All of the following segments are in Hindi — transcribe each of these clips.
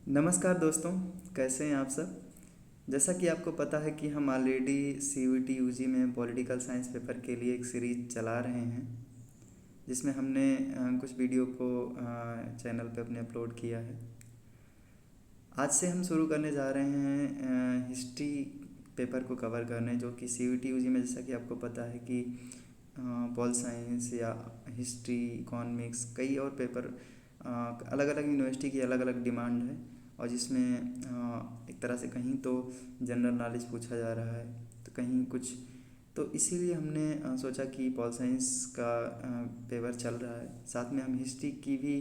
नमस्कार दोस्तों, कैसे हैं आप सब। जैसा कि आपको पता है कि हम ऑलरेडी CUET UG में पॉलिटिकल साइंस पेपर के लिए एक सीरीज चला रहे हैं, जिसमें हमने कुछ वीडियो को चैनल पे अपने अपलोड किया है। आज से हम शुरू करने जा रहे हैं हिस्ट्री पेपर को कवर करने, जो कि CUET UG में, जैसा कि आपको पता है कि पॉल साइंस या हिस्ट्री, इकोनॉमिक्स, कई और पेपर अलग अलग यूनिवर्सिटी की अलग अलग डिमांड है, और जिसमें एक तरह से कहीं तो जनरल नॉलेज पूछा जा रहा है तो कहीं कुछ। तो इसीलिए हमने सोचा कि पॉल साइंस का पेपर चल रहा है, साथ में हम हिस्ट्री की भी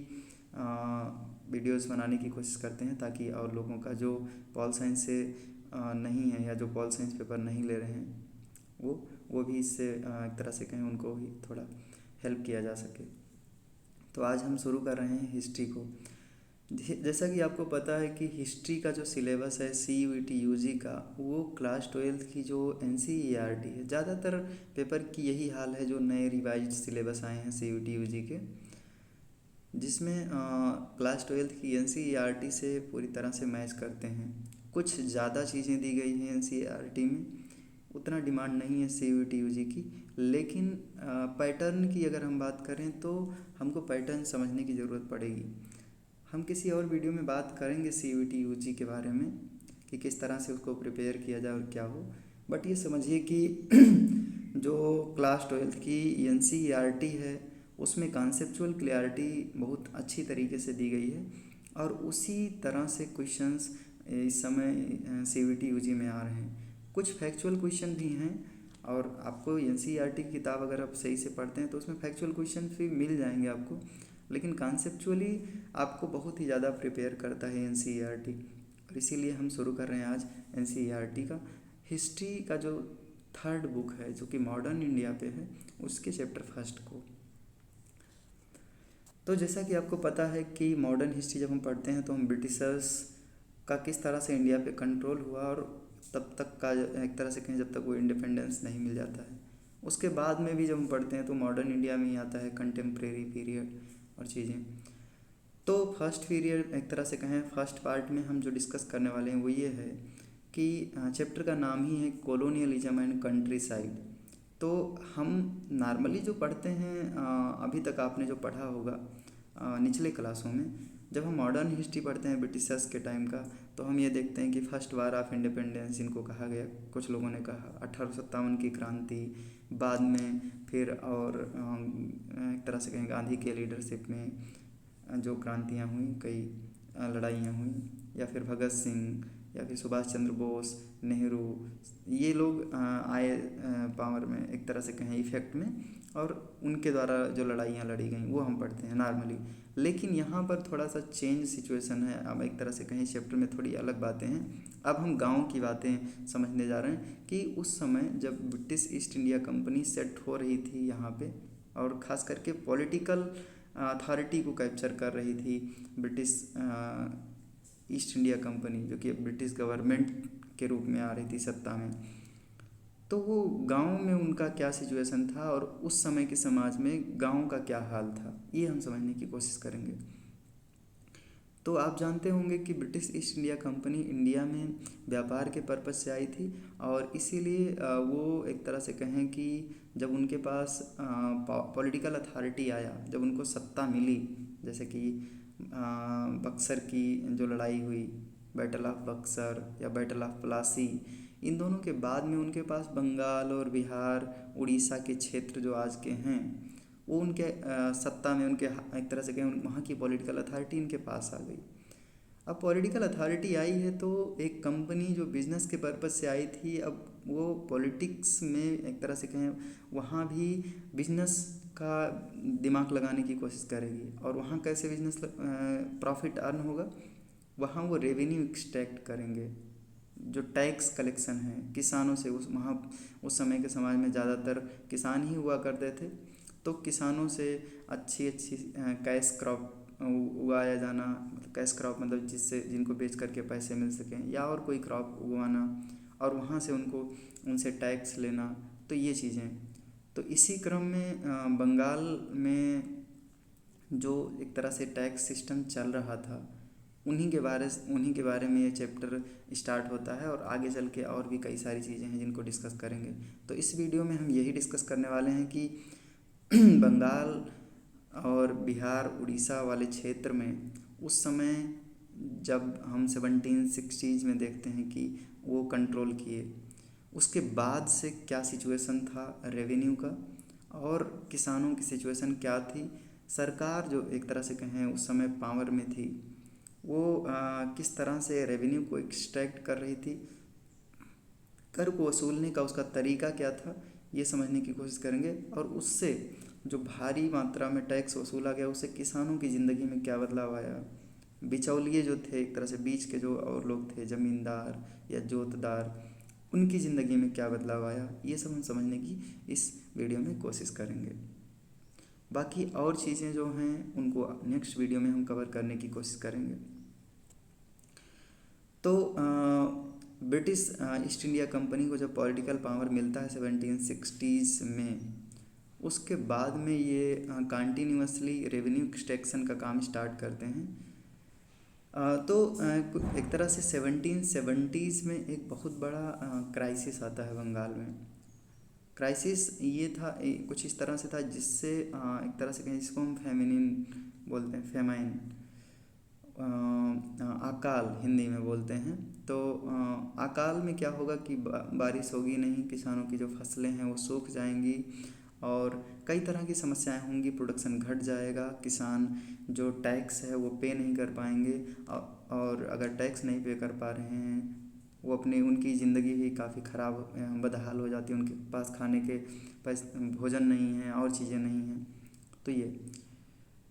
वीडियोस बनाने की कोशिश करते हैं, ताकि और लोगों का जो पॉल साइंस से नहीं है या जो पॉल साइंस पेपर नहीं ले रहे हैं वो भी इससे एक तरह से कहें उनको भी थोड़ा हेल्प किया जा सके। तो आज हम शुरू कर रहे हैं हिस्ट्री को। जैसा कि आपको पता है कि हिस्ट्री का जो सिलेबस है CUET UG का, वो क्लास 12 की जो NCERT है, ज़्यादातर पेपर की यही हाल है जो नए रिवाइज्ड सिलेबस आए हैं CUET UG के, जिसमें क्लास 12 की NCERT से पूरी तरह से मैच करते हैं। कुछ ज़्यादा चीज़ें दी गई हैं NCERT में, उतना डिमांड नहीं है CUET UG की, लेकिन पैटर्न की अगर हम बात करें तो हमको पैटर्न समझने की ज़रूरत पड़ेगी। हम किसी और वीडियो में बात करेंगे CUET UG के बारे में कि किस तरह से उसको प्रिपेयर किया जाए और क्या हो, बट ये समझिए कि जो क्लास 12 की NCERT है, उसमें कॉन्सेप्चुअल क्लियरिटी बहुत अच्छी तरीके से दी गई है, और उसी तरह से क्वेश्चंस इस समय CUET UG में आ रहे हैं। कुछ फैक्चुअल क्वेश्चन भी हैं, और आपको NCERT की किताब अगर आप सही से पढ़ते हैं तो उसमें फैक्चुअल क्वेश्चन भी मिल जाएंगे आपको, लेकिन कॉन्सेप्चुअली आपको बहुत ही ज़्यादा प्रिपेयर करता है NCERT। और इसीलिए हम शुरू कर रहे हैं आज NCERT का हिस्ट्री का जो थर्ड बुक है, जो कि मॉडर्न इंडिया पे है, उसके चैप्टर फर्स्ट को। तो जैसा कि आपको पता है कि मॉडर्न हिस्ट्री जब हम पढ़ते हैं तो हम ब्रिटिशर्स का किस तरह से इंडिया पे कंट्रोल हुआ, और तब तक का एक तरह से कहें जब तक वो इंडिपेंडेंस नहीं मिल जाता है। उसके बाद में भी जब हम पढ़ते हैं तो मॉडर्न इंडिया में ही आता है कंटेम्प्रेरी पीरियड और चीज़ें। तो फर्स्ट पीरियड एक तरह से कहें, फर्स्ट पार्ट में हम जो डिस्कस करने वाले हैं वो ये है कि चैप्टर का नाम ही है कॉलोनियलिज्म एंड कंट्री साइड। तो हम नॉर्मली जो पढ़ते हैं, अभी तक आपने जो पढ़ा होगा निचले क्लासों में, जब हम मॉडर्न हिस्ट्री पढ़ते हैं ब्रिटिशर्स के टाइम का, तो हम ये देखते हैं कि फर्स्ट वार ऑफ इंडिपेंडेंस इनको कहा गया। कुछ लोगों ने कहा 1857 की क्रांति, बाद में फिर और एक तरह से कहें गांधी के लीडरशिप में जो क्रांतियाँ हुई, कई लड़ाइयाँ हुई, या फिर भगत सिंह या फिर सुभाष चंद्र बोस, नेहरू, ये लोग आए पावर में, एक तरह से कहें इफेक्ट में, और उनके द्वारा जो लड़ाइयाँ लड़ी गई वो हम पढ़ते हैं नॉर्मली। लेकिन यहाँ पर थोड़ा सा चेंज सिचुएशन है, अब एक तरह से कहें चैप्टर में थोड़ी अलग बातें हैं। अब हम गांव की बातें समझने जा रहे हैं कि उस समय जब British east India company set हो रही थी यहाँ पे, और ख़ास करके पॉलिटिकल अथॉरिटी को कैप्चर कर रही थी ब्रिटिश ईस्ट इंडिया कंपनी, जो कि ब्रिटिश गवर्नमेंट के रूप में आ रही थी सत्ता में। तो वो गांव में उनका क्या सिचुएशन था, और उस समय के समाज में गांव का क्या हाल था, ये हम समझने की कोशिश करेंगे। तो आप जानते होंगे कि British east India company India में व्यापार के पर्पज़ से आई थी, और इसीलिए वो एक तरह से कहें कि जब उनके पास पॉलिटिकल अथॉरिटी आया, जब उनको सत्ता मिली, जैसे कि बक्सर की जो लड़ाई हुई, बैटल ऑफ बक्सर या बैटल ऑफ प्लासी, इन दोनों के बाद में उनके पास बंगाल और बिहार, उड़ीसा के क्षेत्र जो आज के हैं, वो उनके सत्ता में, उनके एक तरह से कहें वहाँ की पॉलिटिकल अथॉरिटी इनके पास आ गई। अब पॉलिटिकल अथॉरिटी आई है तो एक कंपनी जो बिज़नेस के पर्पज़ से आई थी, अब वो पॉलिटिक्स में एक तरह से कहें वहाँ भी बिज़नेस का दिमाग लगाने की कोशिश करेगी, और वहाँ कैसे बिज़नेस प्रॉफिट अर्न होगा, वहाँ वो रेवेन्यू एक्सट्रैक्ट करेंगे। जो टैक्स कलेक्शन है किसानों से, उस वहाँ उस समय के समाज में ज़्यादातर किसान ही हुआ करते थे, तो किसानों से अच्छी अच्छी कैश क्रॉप उगाया जाना, मतलब कैश क्रॉप मतलब जिससे जिनको बेच करके पैसे मिल सकें, या और कोई क्रॉप उगाना, और वहाँ से उनको उनसे टैक्स लेना, तो ये चीज़ें। तो इसी क्रम में बंगाल में जो एक तरह से टैक्स सिस्टम चल रहा था, उन्हीं के बारे में ये चैप्टर स्टार्ट होता है और आगे चल के और भी कई सारी चीज़ें हैं जिनको डिस्कस करेंगे। तो इस वीडियो में हम यही डिस्कस करने वाले हैं कि बंगाल और बिहार उड़ीसा वाले क्षेत्र में उस समय जब हम 1760s में देखते हैं कि वो कंट्रोल किए, उसके बाद से क्या सिचुएशन था रेवेन्यू का और किसानों की सिचुएशन क्या थी। सरकार जो एक तरह से कहें उस समय पावर में थी, वो किस तरह से रेवेन्यू को एक्सट्रैक्ट कर रही थी, कर को वसूलने का उसका तरीका क्या था, ये समझने की कोशिश करेंगे। और उससे जो भारी मात्रा में टैक्स वसूला गया उससे किसानों की ज़िंदगी में क्या बदलाव आया, बिचौलिए जो थे एक तरह से बीच के जो और लोग थे ज़मींदार या जोतदार, उनकी ज़िंदगी में क्या बदलाव आया, ये सब हम समझने की इस वीडियो में कोशिश करेंगे। बाकी और चीज़ें जो हैं उनको नेक्स्ट वीडियो में हम कवर करने की कोशिश करेंगे। तो ब्रिटिश ईस्ट इंडिया कंपनी को जब पॉलिटिकल पावर मिलता है 1760s में, उसके बाद में ये कंटिन्यूसली रेवेन्यू एक्सट्रैक्शन का काम स्टार्ट करते हैं। तो एक तरह से 1770s में एक बहुत बड़ा क्राइसिस आता है बंगाल में। क्राइसिस ये था कुछ इस तरह से था जिससे एक तरह से कहें जिसको हम फेमिनिन बोलते हैं, फेमाइन, अकाल हिंदी में बोलते हैं। तो अकाल में क्या होगा कि बारिश होगी नहीं, किसानों की जो फसलें हैं वो सूख जाएंगी और कई तरह की समस्याएं होंगी, प्रोडक्शन घट जाएगा, किसान जो टैक्स है वो पे नहीं कर पाएंगे और अगर टैक्स नहीं पे कर पा रहे हैं वो उनकी ज़िंदगी भी काफ़ी ख़राब बदहाल हो जाती है, उनके पास खाने के भोजन नहीं है और चीज़ें नहीं हैं।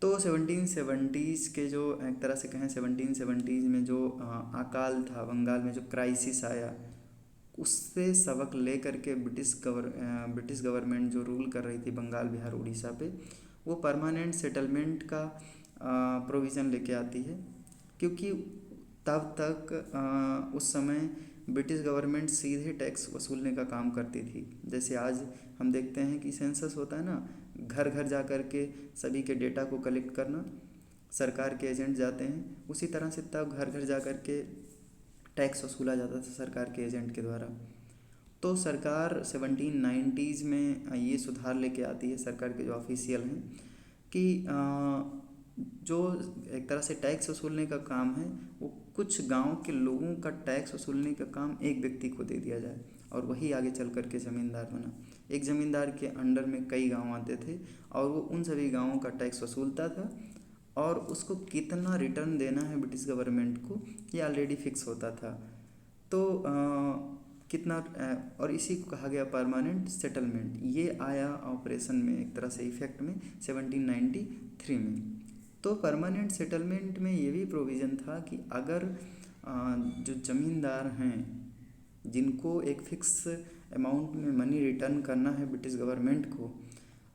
तो 1770s के जो एक तरह से कहें 1770s में जो अकाल था बंगाल में, जो क्राइसिस आया, उससे सबक ले करके ब्रिटिश गवर्नमेंट जो रूल कर रही थी बंगाल बिहार उड़ीसा पे, वो परमानेंट सेटलमेंट का प्रोविज़न लेके आती है। क्योंकि तब तक उस समय ब्रिटिश गवर्नमेंट सीधे टैक्स वसूलने का काम करती थी। जैसे आज हम देखते हैं कि सेंसस होता है ना, घर घर जा कर के सभी के डेटा को कलेक्ट करना, सरकार के एजेंट जाते हैं, उसी तरह से तब घर घर जा कर के टैक्स वसूला जाता था सरकार के एजेंट के द्वारा। तो सरकार 1790s में ये सुधार लेके आती है, सरकार के जो ऑफिशियल हैं, कि जो एक तरह से टैक्स वसूलने का काम है वो कुछ गांव के लोगों का टैक्स वसूलने का काम एक व्यक्ति को दे दिया जाए और वही आगे चल कर के ज़मींदार बना। एक ज़मींदार के अंडर में कई गांव आते थे और वो उन सभी गांवों का टैक्स वसूलता था और उसको कितना रिटर्न देना है ब्रिटिश गवर्नमेंट को ये ऑलरेडी फिक्स होता था। तो कितना और इसी को कहा गया परमानेंट सेटलमेंट। ये आया ऑपरेशन में एक तरह से इफेक्ट में 1793 में। तो परमानेंट सेटलमेंट में ये भी प्रोविज़न था कि अगर जो ज़मींदार हैं जिनको एक फ़िक्स अमाउंट में मनी रिटर्न करना है ब्रिटिश गवर्नमेंट को,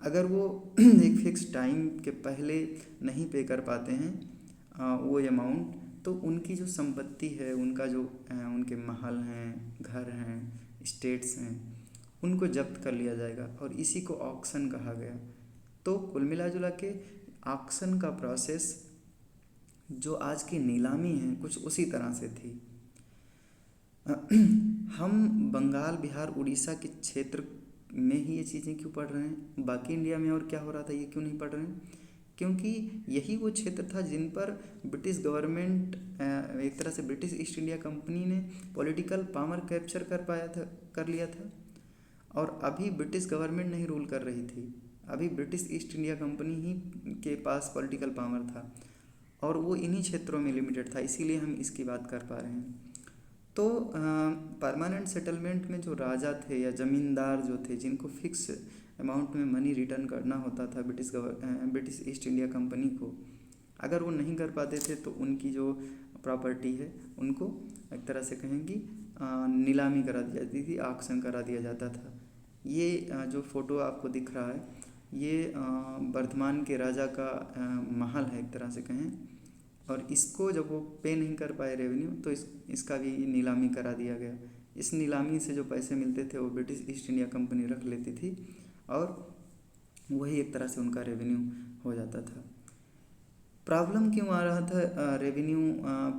अगर वो एक फ़िक्स टाइम के पहले नहीं पे कर पाते हैं वो अमाउंट, तो उनकी जो संपत्ति है, उनका जो उनके महल हैं, घर हैं, स्टेट्स हैं, उनको जब्त कर लिया जाएगा और इसी को ऑक्शन कहा गया। तो कुल मिला जुला के ऑक्शन का प्रोसेस जो आज की नीलामी है कुछ उसी तरह से थी। हम बंगाल बिहार उड़ीसा के क्षेत्र में ही ये चीज़ें क्यों पढ़ रहे हैं, बाकी इंडिया में और क्या हो रहा था ये क्यों नहीं पढ़ रहे हैं? क्योंकि यही वो क्षेत्र था जिन पर ब्रिटिश गवर्नमेंट एक तरह से ब्रिटिश ईस्ट इंडिया कंपनी ने पॉलिटिकल पावर कैप्चर कर लिया था और अभी ब्रिटिश गवर्नमेंट नहीं रूल कर रही थी, अभी ब्रिटिश ईस्ट इंडिया कंपनी ही के पास पॉलिटिकल पावर था और वो इन्हीं क्षेत्रों में लिमिटेड था, इसीलिए हम इसकी बात कर पा रहे हैं। तो परमानेंट सेटलमेंट में जो राजा थे या ज़मींदार जो थे जिनको फिक्स अमाउंट में मनी रिटर्न करना होता था ब्रिटिश ईस्ट इंडिया कंपनी को, अगर वो नहीं कर पाते थे तो उनकी जो प्रॉपर्टी है उनको एक तरह से कहेंगी नीलामी करा दी जाती थी, ऑक्शन करा दिया जाता था। ये जो फ़ोटो आपको दिख रहा है ये वर्धमान के राजा का महल है एक तरह से कहें, और इसको जब वो पे नहीं कर पाए रेवेन्यू तो इसका भी नीलामी करा दिया गया। इस नीलामी से जो पैसे मिलते थे वो ब्रिटिश ईस्ट इंडिया कंपनी रख लेती थी और वही एक तरह से उनका रेवेन्यू हो जाता था। प्रॉब्लम क्यों आ रहा था रेवेन्यू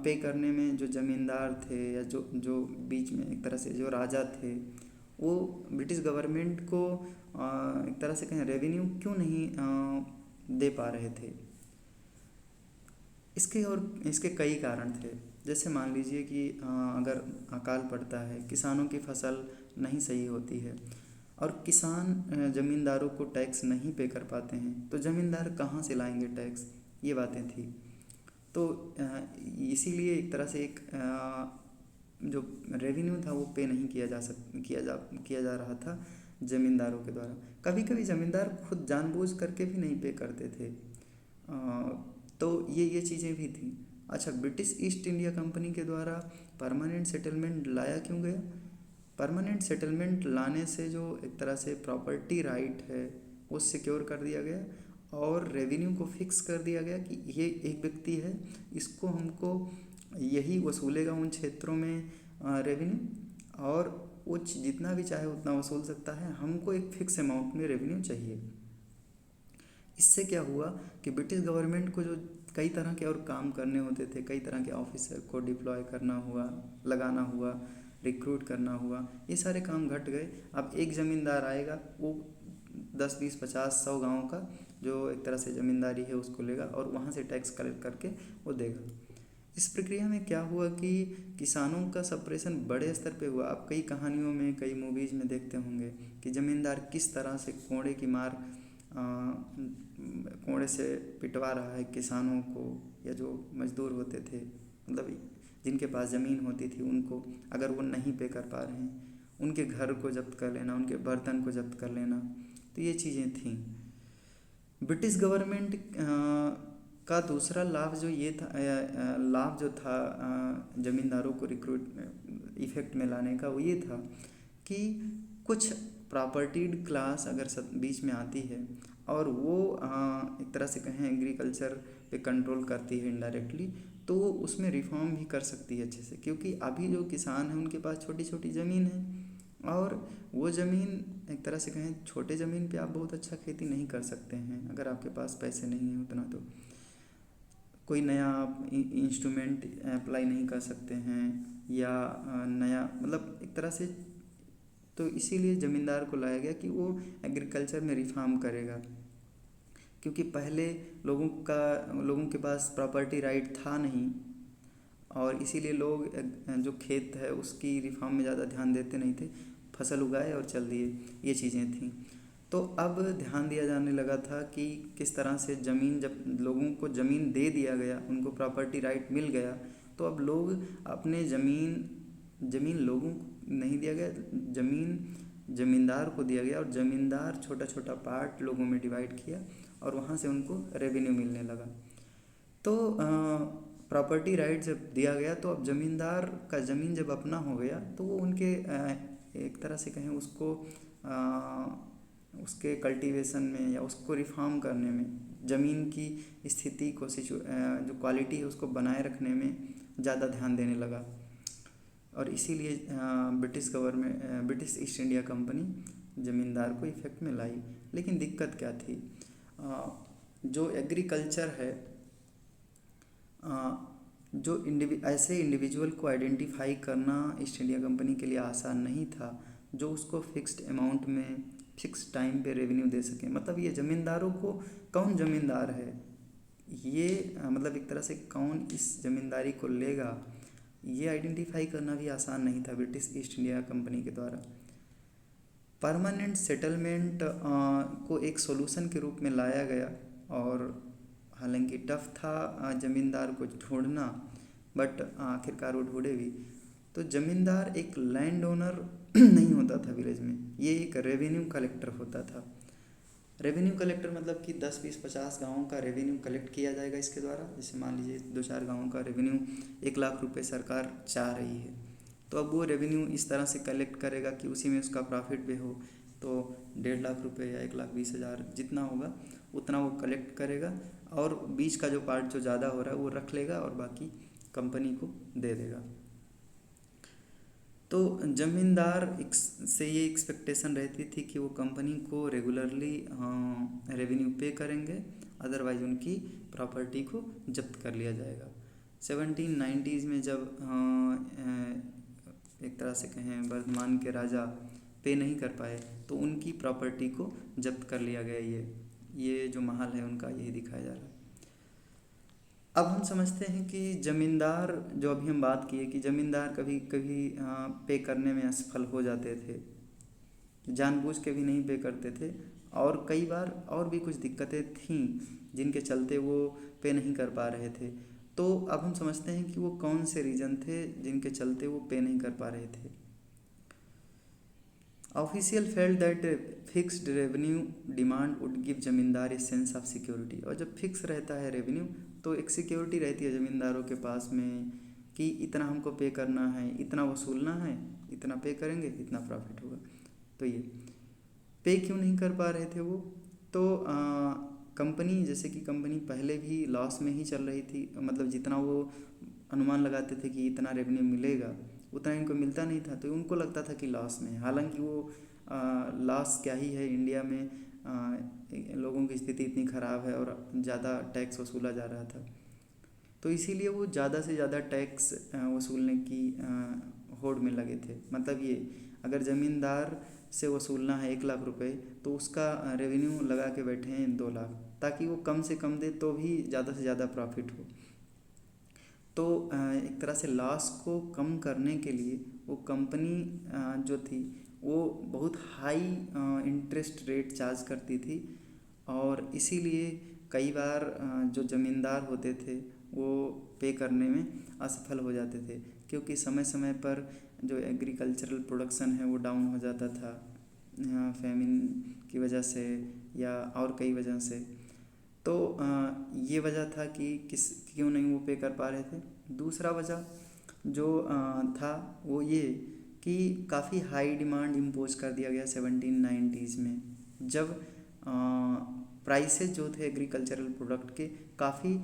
पे करने में? जो ज़मींदार थे या जो जो बीच में एक तरह से जो राजा थे, वो ब्रिटिश गवर्नमेंट को एक तरह से कहें रेवेन्यू क्यों नहीं दे पा रहे थे? इसके कई कारण थे। जैसे मान लीजिए कि अगर अकाल पड़ता है, किसानों की फसल नहीं सही होती है और किसान ज़मींदारों को टैक्स नहीं पे कर पाते हैं, तो ज़मींदार कहाँ से लाएंगे टैक्स? ये बातें थी। तो इसीलिए एक तरह से एक जो रेवेन्यू था वो पे नहीं किया जा रहा था ज़मींदारों के द्वारा। कभी कभी ज़मींदार खुद जानबूझ करके भी नहीं पे करते थे। तो ये चीज़ें भी थी। अच्छा, ब्रिटिश ईस्ट इंडिया कंपनी के द्वारा परमानेंट सेटलमेंट लाया क्यों गया? परमानेंट सेटलमेंट लाने से जो एक तरह से प्रॉपर्टी राइट है वो सिक्योर कर दिया गया और रेवेन्यू को फिक्स कर दिया गया कि ये एक व्यक्ति है, इसको हमको यही वसूलेगा उन क्षेत्रों में रेवेन्यू, और वो जितना भी चाहे उतना वसूल सकता है, हमको एक फिक्स अमाउंट में रेवेन्यू चाहिए। इससे क्या हुआ कि ब्रिटिश गवर्नमेंट को जो कई तरह के और काम करने होते थे, कई तरह के ऑफिसर को डिप्लॉय करना हुआ, लगाना हुआ, रिक्रूट करना हुआ, ये सारे काम घट गए। अब एक ज़मींदार आएगा, वो 10 20 50 100 गाँव का जो एक तरह से ज़मींदारी है उसको लेगा और वहाँ से टैक्स कलेक्ट करके वो देगा। इस प्रक्रिया में क्या हुआ कि किसानों का सप्रेशन बड़े स्तर पे हुआ। आप कई कहानियों में, कई मूवीज़ में देखते होंगे कि ज़मींदार किस तरह से कोड़े की मार कोड़े से पिटवा रहा है किसानों को, या जो मजदूर होते थे, मतलब जिनके पास ज़मीन होती थी, उनको अगर वो नहीं पे कर पा रहे हैं, उनके घर को जब्त कर लेना, उनके बर्तन को जब्त कर लेना। तो ये चीज़ें थीं। ब्रिटिश गवर्नमेंट का दूसरा लाभ जो ये था, लाभ जो था ज़मींदारों को रिक्रूट इफेक्ट में लाने का, वो ये था कि कुछ प्रॉपर्टीड क्लास अगर बीच में आती है और वो एक तरह से कहें एग्रीकल्चर पे कंट्रोल करती है इनडायरेक्टली, तो वो उसमें रिफॉर्म भी कर सकती है अच्छे से। क्योंकि अभी जो किसान हैं उनके पास छोटी छोटी ज़मीन है और वो ज़मीन एक तरह से कहें, छोटे ज़मीन पे आप बहुत अच्छा खेती नहीं कर सकते हैं अगर आपके पास पैसे नहीं है उतना। तो कोई नया आप इंस्ट्रूमेंट अप्लाई नहीं कर सकते हैं या नया, मतलब एक तरह से। तो इसीलिए ज़मींदार को लाया गया कि वो एग्रीकल्चर में रिफॉर्म करेगा, क्योंकि पहले लोगों के पास प्रॉपर्टी राइट था नहीं, और इसीलिए लोग जो खेत है उसकी रिफॉर्म में ज़्यादा ध्यान देते नहीं थे, फसल उगाए और चल दिए, ये चीज़ें थीं। तो अब ध्यान दिया जाने लगा था कि किस तरह से ज़मीन, जब लोगों को ज़मीन दे दिया गया, उनको प्रॉपर्टी राइट मिल गया, तो अब लोग अपने ज़मीन लोगों को नहीं दिया गया, ज़मीन ज़मींदार को दिया गया, और ज़मींदार छोटा छोटा पार्ट लोगों में डिवाइड किया और वहाँ से उनको रेवेन्यू मिलने लगा। तो प्रॉपर्टी राइट जब दिया गया, तो अब ज़मींदार का ज़मीन जब अपना हो गया, तो वो उनके एक तरह से कहें उसको उसके कल्टीवेशन में या उसको रिफॉर्म करने में, ज़मीन की स्थिति को जो क्वालिटी है उसको बनाए रखने में ज़्यादा ध्यान देने लगा। और इसीलिए ब्रिटिश ईस्ट इंडिया कंपनी ज़मींदार को इफेक्ट में लाई। लेकिन दिक्कत क्या थी? जो एग्रीकल्चर है, जो ऐसे इंडिविजुअल को आइडेंटिफाई करना ईस्ट इंडिया कंपनी के लिए आसान नहीं था, जो उसको फिक्स्ड अमाउंट में फिक्स टाइम पे रेवेन्यू दे सके। मतलब ये ज़मींदारों को, कौन ज़मींदार है ये, मतलब एक तरह से कौन इस ज़मींदारी को लेगा, ये आइडेंटिफाई करना भी आसान नहीं था ब्रिटिश ईस्ट इंडिया कंपनी के द्वारा। परमानेंट सेटलमेंट को एक सॉल्यूशन के रूप में लाया गया, और हालांकि टफ था ज़मींदार को ढूंढना, बट आखिरकार वो ढूंढे भी। तो ज़मींदार एक लैंड ओनर नहीं होता था विलेज में, ये एक रेवेन्यू कलेक्टर होता था। रेवेन्यू कलेक्टर मतलब कि 10 20 50 गाँवों का रेवेन्यू कलेक्ट किया जाएगा इसके द्वारा। जैसे मान लीजिए 2-4 गाँवों का रेवेन्यू 1 लाख रुपए सरकार चाह रही है, तो अब वो रेवेन्यू इस तरह से कलेक्ट करेगा कि उसी में उसका प्रॉफिट भी हो। तो 1.5 लाख रुपए या 1,20,000 जितना होगा उतना वो कलेक्ट करेगा, और बीच का जो पार्ट जो ज़्यादा हो रहा है वो रख लेगा और बाकी कंपनी को दे देगा। तो ज़मींदार से ये एक्सपेक्टेशन रहती थी कि वो कंपनी को रेगुलरली रेवेन्यू पे करेंगे, अदरवाइज उनकी प्रॉपर्टी को जब्त कर लिया जाएगा। 1790s में जब एक तरह से कहें वर्धमान के राजा पे नहीं कर पाए तो उनकी प्रॉपर्टी को जब्त कर लिया गया। ये जो महल है उनका यही दिखाया जा रहा है। अब हम समझते हैं कि ज़मींदार, जो अभी हम बात किए कि ज़मींदार कभी कभी पे करने में असफल हो जाते थे, जानबूझ के भी नहीं पे करते थे, और कई बार और भी कुछ दिक्कतें थीं जिनके चलते वो पे नहीं कर पा रहे थे। तो अब हम समझते हैं कि वो कौन से रीज़न थे जिनके चलते वो पे नहीं कर पा रहे थे। Official felt that fixed revenue demand would give जमींदार ए सेंस ऑफ सिक्योरिटी। और जब फिक्स रहता है रेवेन्यू तो एक सिक्योरिटी रहती है ज़मींदारों के पास में कि इतना हमको पे करना है, इतना वसूलना है, इतना पे करेंगे, इतना प्रॉफिट होगा। तो ये पे क्यों नहीं कर पा रहे थे वो, तो कंपनी, जैसे कि कंपनी पहले भी लॉस में ही चल रही थी, मतलब जितना वो अनुमान लगाते थे कि इतना रेवेन्यू मिलेगा उतना इनको मिलता नहीं था, तो उनको लगता था कि लॉस में, हालांकि वो लॉस क्या ही है। इंडिया में लोगों की स्थिति इतनी ख़राब है और ज़्यादा टैक्स वसूला जा रहा था, तो इसीलिए वो ज़्यादा से ज़्यादा टैक्स वसूलने की होड़ में लगे थे। मतलब ये, अगर ज़मींदार से वसूलना है 1 लाख रुपए तो उसका रेवेन्यू लगा के बैठे हैं 2 लाख, ताकि वो कम से कम दे तो भी ज़्यादा से ज़्यादा प्रॉफिट हो। तो एक तरह से लॉस को कम करने के लिए वो कंपनी जो थी वो बहुत हाई इंटरेस्ट रेट चार्ज करती थी, और इसीलिए कई बार जो ज़मींदार होते थे वो पे करने में असफल हो जाते थे, क्योंकि समय समय पर जो एग्रीकल्चरल प्रोडक्शन है वो डाउन हो जाता था, फैमिन की वजह से या और कई वजह से। तो ये वजह था कि क्यों नहीं वो पे कर पा रहे थे। दूसरा वजह जो था वो ये कि काफ़ी हाई डिमांड इम्पोज कर दिया गया 1790s में, जब प्राइसेस जो थे एग्रीकल्चरल प्रोडक्ट के काफ़ी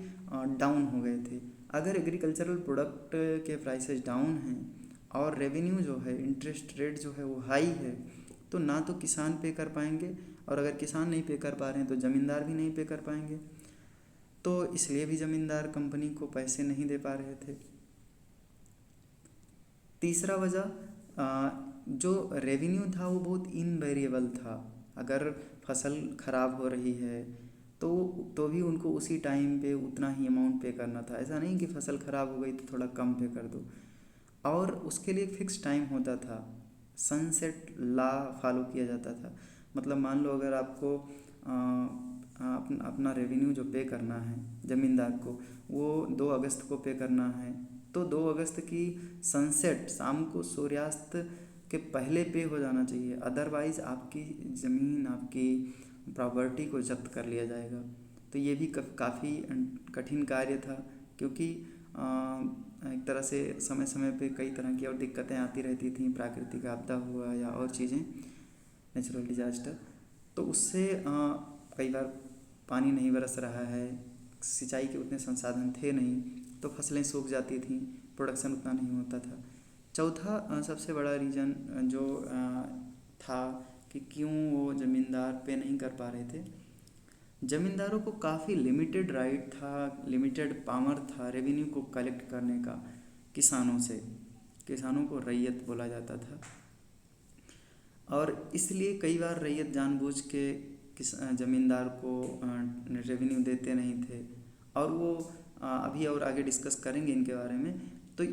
डाउन हो गए थे। अगर एग्रीकल्चरल प्रोडक्ट के प्राइसेस डाउन हैं और रेवेन्यू जो है, इंटरेस्ट रेट जो है वो हाई है, तो ना तो किसान पे कर पाएंगे, और अगर किसान नहीं पे कर पा रहे हैं तो ज़मींदार भी नहीं पे कर पाएंगे। तो इसलिए भी ज़मींदार कंपनी को पैसे नहीं दे पा रहे थे। तीसरा वजह, जो रेवेन्यू था वो बहुत इनवेरिएबल था। अगर फसल ख़राब हो रही है तो भी उनको उसी टाइम पे उतना ही अमाउंट पे करना था। ऐसा नहीं कि फसल ख़राब हो गई तो थोड़ा कम पे कर दो, और उसके लिए फिक्स टाइम होता था। सनसेट लॉ फॉलो किया जाता था। मतलब मान लो अगर आपको अपना रेवेन्यू जो पे करना है ज़मींदार को, वो 2 अगस्त को पे करना है, तो 2 अगस्त की सनसेट, शाम को सूर्यास्त के पहले पे हो जाना चाहिए, अदरवाइज़ आपकी ज़मीन, आपकी प्रॉपर्टी को जब्त कर लिया जाएगा। तो ये भी काफ़ी कठिन कार्य था, क्योंकि एक तरह से समय समय पे कई तरह की और दिक्कतें आती रहती थीं, प्राकृतिक आपदा हुआ या और चीज़ें, नेचुरल डिजास्टर, तो उससे कई बार पानी नहीं बरस रहा है, सिंचाई के उतने संसाधन थे नहीं, तो फसलें सूख जाती थीं, प्रोडक्शन उतना नहीं होता था। चौथा सबसे बड़ा रीज़न जो था कि क्यों वो ज़मींदार पे नहीं कर पा रहे थे, ज़मींदारों को काफ़ी लिमिटेड राइट था, लिमिटेड पावर था रेवेन्यू को कलेक्ट करने का किसानों से। किसानों को रैयत बोला जाता था, और इसलिए कई बार रैयत जानबूझ के ज़मींदार को रेवेन्यू देते नहीं थे। और वो अभी और आगे डिस्कस करेंगे इनके बारे में। तो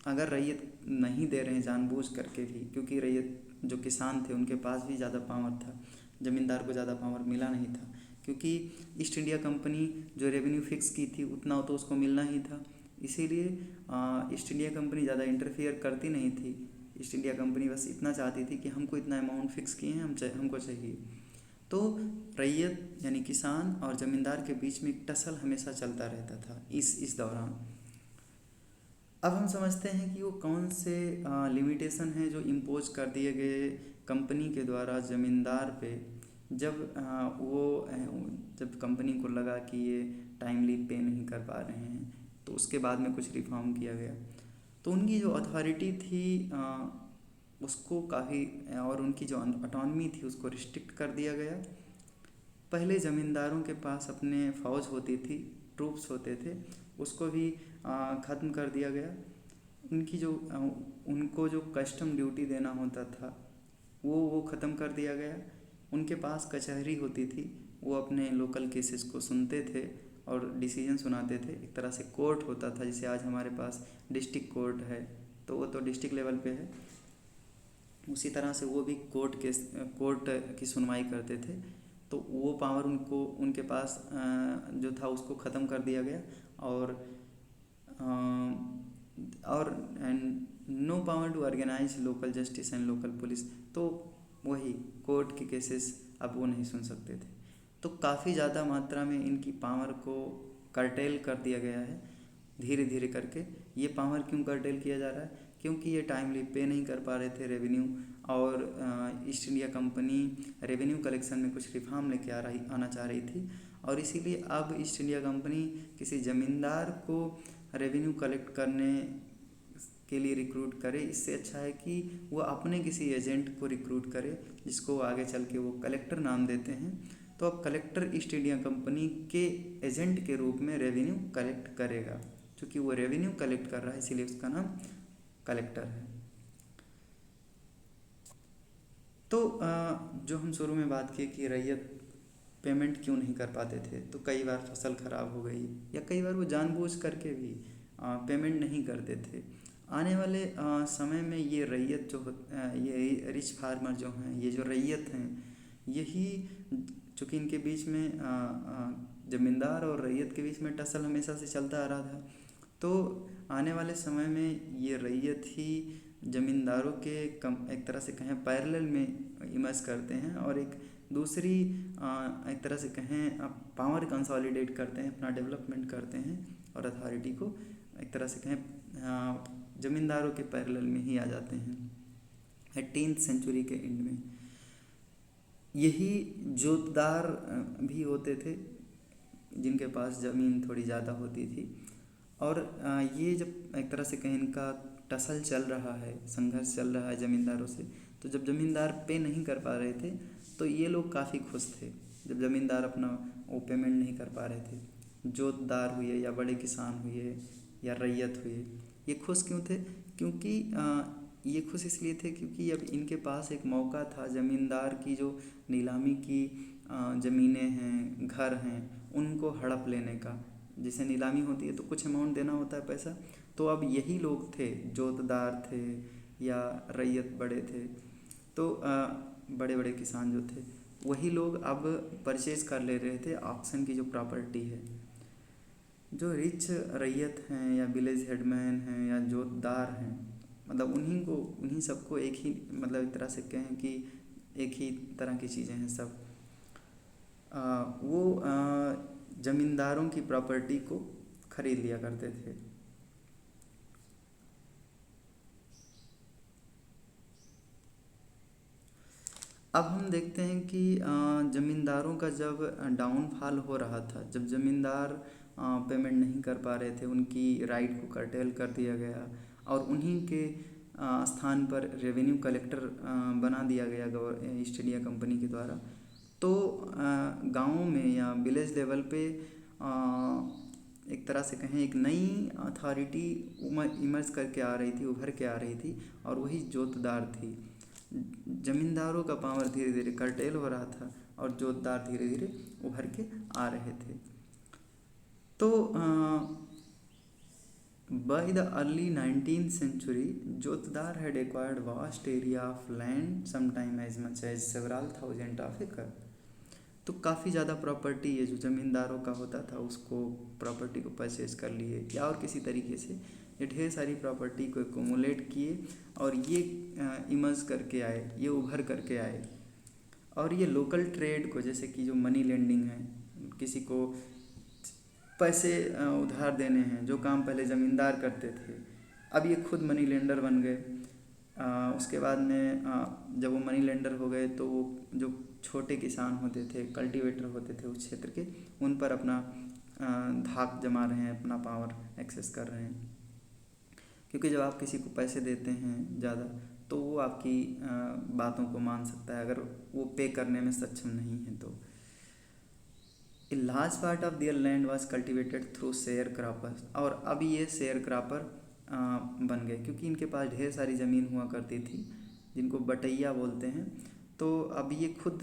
अगर रैयत नहीं दे रहे हैं जानबूझ करके भी, क्योंकि रैयत जो किसान थे उनके पास भी ज़्यादा पावर था, ज़मींदार को ज़्यादा पावर मिला नहीं था, क्योंकि ईस्ट इंडिया कंपनी जो रेवेन्यू फिक्स की थी उतना तो उसको मिलना ही था। इसीलिए ईस्ट इंडिया कंपनी ज़्यादा इंटरफियर करती नहीं थी। ईस्ट इंडिया कंपनी बस इतना चाहती थी कि हमको इतना अमाउंट फिक्स किए हैं, हमको चाहिए। तो रैयत यानी किसान और ज़मींदार के बीच में एक टसल हमेशा चलता रहता था इस दौरान। अब हम समझते हैं कि वो कौन से लिमिटेशन हैं जो इम्पोज कर दिए गए कंपनी के द्वारा ज़मींदार पे, जब कंपनी को लगा कि ये टाइमली पे नहीं कर पा रहे हैं, तो उसके बाद में कुछ रिफॉर्म किया गया। तो उनकी जो अथॉरिटी थी उसको काफ़ी, और उनकी जो ऑटोनमी थी उसको रिस्ट्रिक्ट कर दिया गया। पहले ज़मींदारों के पास अपने फ़ौज होती थी, ट्रूप्स होते थे, उसको भी ख़त्म कर दिया गया। उनकी जो उनको जो कस्टम ड्यूटी देना होता था वो ख़त्म कर दिया गया। उनके पास कचहरी होती थी, वो अपने लोकल केसेस को सुनते थे और डिसीजन सुनाते थे। एक तरह से कोर्ट होता था, जैसे आज हमारे पास डिस्ट्रिक्ट कोर्ट है, तो वो तो डिस्ट्रिक्ट लेवल पे है, उसी तरह से वो भी कोर्ट की सुनवाई करते थे। तो वो पावर उनको उनके पास जो था उसको ख़त्म कर दिया गया। और no power to organise local justice and local police, तो वही कोर्ट के केसेस अब वो नहीं सुन सकते थे। तो काफ़ी ज़्यादा मात्रा में इनकी पावर को कर्टेल कर दिया गया है धीरे धीरे करके। ये पावर क्यों कर्टेल किया जा रहा है? क्योंकि ये टाइमली पे नहीं कर पा रहे थे रेवेन्यू, और east India company revenue collection में कुछ रिफॉर्म लेके आना चाह रही थी, और इसीलिए अब ईस्ट इंडिया कंपनी किसी ज़मींदार को रेवेन्यू कलेक्ट करने के लिए रिक्रूट करे। इससे अच्छा है कि वो अपने किसी एजेंट को रिक्रूट करे, जिसको वो आगे चल के वो कलेक्टर नाम देते हैं। तो अब कलेक्टर ईस्ट इंडिया कंपनी के एजेंट के रूप में रेवेन्यू कलेक्ट करेगा, क्योंकि वो रेवेन्यू कलेक्ट कर रहा है, इसीलिए उसका नाम कलेक्टर है। तो जो हम शुरू में बात की कि रैयत पेमेंट क्यों नहीं कर पाते थे, तो कई बार फसल ख़राब हो गई या कई बार वो जानबूझ करके भी पेमेंट नहीं करते थे। आने वाले समय में ये रैयत ये रिच फार्मर जो हैं, ये जो रैयत हैं, यही चूँकि इनके बीच में ज़मींदार और रैयत के बीच में टसल हमेशा से चलता आ रहा था, तो आने वाले समय में ये रैयत ही ज़मींदारों के एक तरह से कहें पैरेलल में इमर्ज करते हैं, और एक दूसरी एक तरह से कहें पावर कंसोलिडेट करते हैं, अपना डेवलपमेंट करते हैं, और अथॉरिटी को एक तरह से कहें ज़मींदारों के पैरेलल में ही आ जाते हैं। 18th सेंचुरी के एंड में यही जोतदार भी होते थे, जिनके पास ज़मीन थोड़ी ज़्यादा होती थी, और ये जब एक तरह से कहें इनका टसल चल रहा है, संघर्ष चल रहा है ज़मींदारों से, तो जब ज़मींदार पे नहीं कर पा रहे थे तो ये लोग काफ़ी खुश थे। जब ज़मींदार अपना वो पेमेंट नहीं कर पा रहे थे, जोतदार हुए या बड़े किसान हुए या रैयत हुए, ये खुश क्यों थे? क्योंकि ये खुश इसलिए थे क्योंकि अब इनके पास एक मौका था ज़मींदार की जो नीलामी की ज़मीनें हैं, घर हैं, उनको हड़प लेने का। जैसे नीलामी होती है तो कुछ अमाउंट देना होता है पैसा, तो अब यही लोग थे, जोतदार थे या रैयत बड़े थे, तो बड़े बड़े किसान जो थे वही लोग अब परचेज कर ले रहे थे ऑक्शन की जो प्रॉपर्टी है। जो रिच रैयत हैं या विलेज हेडमैन हैं या जोतदार हैं, मतलब उन्हीं सबको एक ही, मतलब एक तरह से कहें कि एक ही तरह की चीज़ें हैं सब। वो ज़मींदारों की प्रॉपर्टी को खरीद लिया करते थे। अब हम देखते हैं कि ज़मींदारों का जब डाउनफॉल हो रहा था, जब ज़मींदार पेमेंट नहीं कर पा रहे थे, उनकी राइट को कर्टेल कर दिया गया, और उन्हीं के स्थान पर रेवेन्यू कलेक्टर बना दिया गया ईस्ट इंडिया कंपनी के द्वारा। तो गाँवों में या विलेज लेवल पे एक तरह से कहें एक नई अथॉरिटी इमर्ज करके आ रही थी, उभर के आ रही थी, और वही जोतदार थी। ज़मींदारों का पावर धीरे धीरे कर्टेल हो रहा था और जोतदार धीरे धीरे उभर के आ रहे थे। तो by the early 19th century, जोतदार had acquired vast area of land, sometime as much as several thousand of acre। तो काफ़ी ज़्यादा प्रॉपर्टी ये जो ज़मींदारों का होता था उसको प्रॉपर्टी को परचेज कर लिए या और किसी तरीके से ये ढेर सारी प्रॉपर्टी को एक्यूमुलेट किए, और ये इमर्ज करके आए, ये उभर करके आए। और ये लोकल ट्रेड को, जैसे कि जो मनी लेंडिंग है, किसी को पैसे उधार देने हैं, जो काम पहले ज़मींदार करते थे, अब ये खुद मनी लेंडर बन गए। उसके बाद में जब वो मनी लेंडर हो गए तो वो जो छोटे किसान होते थे, कल्टीवेटर होते थे उस क्षेत्र के, उन पर अपना धाक जमा रहे हैं, अपना पावर एक्सेस कर रहे हैं। क्योंकि जब आप किसी को पैसे देते हैं ज़्यादा, तो वो आपकी बातों को मान सकता है, अगर वो पे करने में सक्षम नहीं है तो। A large part of their land was cultivated through share croppers, और अब ये शेयर क्रॉपर बन गए क्योंकि इनके पास ढेर सारी ज़मीन हुआ करती थी जिनको बटैया बोलते हैं। तो अब ये खुद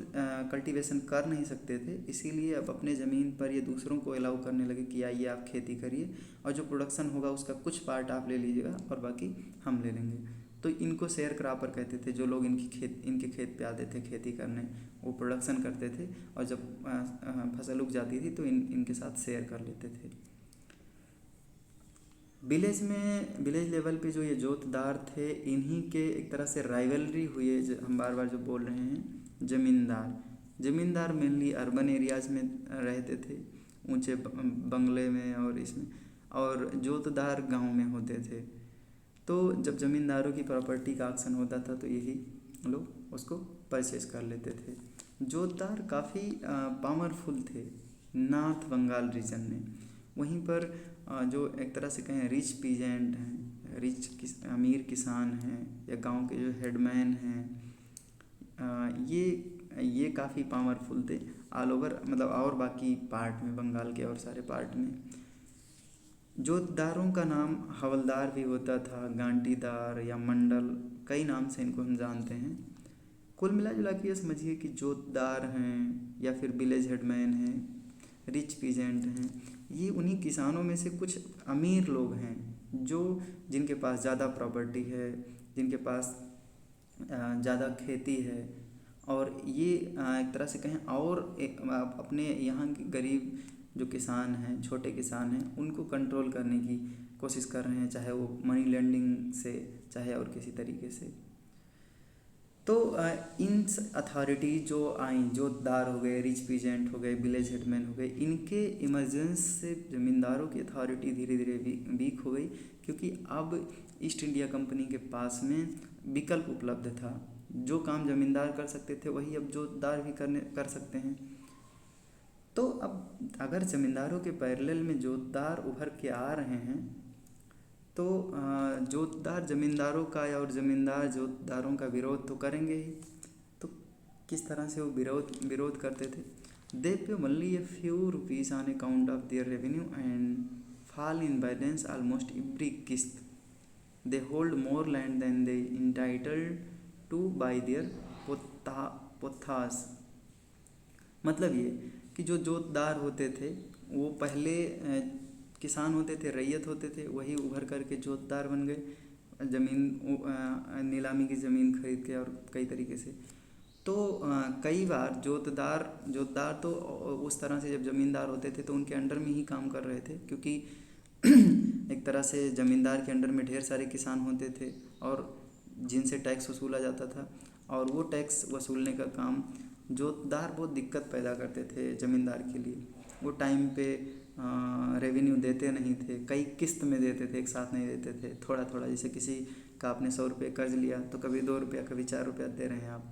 कल्टीवेशन कर नहीं सकते थे, इसीलिए अब अपने ज़मीन पर ये दूसरों को अलाउ करने लगे कि आइए आप खेती करिए और जो प्रोडक्शन होगा उसका कुछ पार्ट आप ले लीजिएगा और बाकी हम ले लेंगे। तो इनको शेयर क्रॉपर कहते थे। जो लोग इनके खेत पे आते थे खेती करने, वो प्रोडक्शन करते थे और जब फसल उग जाती थी तो इनके साथ शेयर कर लेते थे। विलेज लेवल पे जो ये जोतदार थे, इन्हीं के एक तरह से राइवलरी हुई है, जो हम बार बार जो बोल रहे हैं ज़मींदार मेनली अर्बन एरियाज़ में रहते थे, ऊंचे बंगले में और इसमें, और जोतदार गांव में होते थे। तो जब ज़मींदारों की प्रॉपर्टी का ऑक्शन होता था तो यही लोग उसको परचेज कर लेते थे। जोतदार काफ़ी पावरफुल थे नॉर्थ बंगाल रीजन में। वहीं पर जो एक तरह से कहें रिच पीजेंट हैं, अमीर किसान हैं या गांव के जो हेडमैन हैं, ये काफ़ी पावरफुल थे ऑल ओवर, मतलब और बाकी पार्ट में, बंगाल के और सारे पार्ट में। जोतदारों का नाम हवलदार भी होता था, गांटीदार या मंडल, कई नाम से इनको हम जानते हैं। कुल मिला जुला के ये समझिए कि जोतदार हैं या फिर विलेज हेडमैन हैं, रिच पीजेंट हैं, ये उन्हीं किसानों में से कुछ अमीर लोग हैं जिनके पास ज़्यादा प्रॉपर्टी है, जिनके पास ज़्यादा खेती है, और ये एक तरह से कहें और अपने यहाँ के गरीब जो किसान हैं, छोटे किसान हैं, उनको कंट्रोल करने की कोशिश कर रहे हैं, चाहे वो मनी लेंडिंग से, चाहे और किसी तरीके से। तो इन अथॉरिटी जो आई, जोतदार हो गए, रिच पीजेंट हो गए, विलेज हेडमैन हो गए, इनके इमरजेंस से ज़मींदारों की अथॉरिटी धीरे धीरे वीक हो गई, क्योंकि अब ईस्ट इंडिया कंपनी के पास में विकल्प उपलब्ध था। जो काम ज़मींदार कर सकते थे वही अब जोतदार भी कर सकते हैं। तो अब अगर ज़मींदारों के पैरेलल में जोतदार उभर के आ रहे हैं तो जोतदार ज़मींदारों का और ज़मींदार जोतदारों का विरोध तो करेंगे ही। तो किस तरह से वो विरोध करते थे? They pay only a few rupees on account of their revenue and fall in balance almost every किस्त। They hold more land than they entitled to by their पोथास। मतलब ये कि जो जोतदार होते थे वो पहले किसान होते थे, रैयत होते थे, वही उभर करके जोतदार बन गए, ज़मीन नीलामी की ज़मीन खरीद के और कई तरीके से। तो कई बार जोतदार तो उस तरह से जब ज़मींदार होते थे तो उनके अंडर में ही काम कर रहे थे, क्योंकि एक तरह से ज़मींदार के अंडर में ढेर सारे किसान होते थे और जिनसे टैक्स वसूला जाता था, और वो टैक्स वसूलने का काम जोतदार बहुत दिक्कत पैदा करते थे ज़मींदार के लिए। वो टाइम पे रेवेन्यू देते नहीं थे, कई किस्त में देते थे, एक साथ नहीं देते थे, थोड़ा थोड़ा। जैसे किसी का आपने 100 रुपये कर्ज लिया तो कभी 2 रुपया, कभी 4 रुपया दे रहे हैं आप,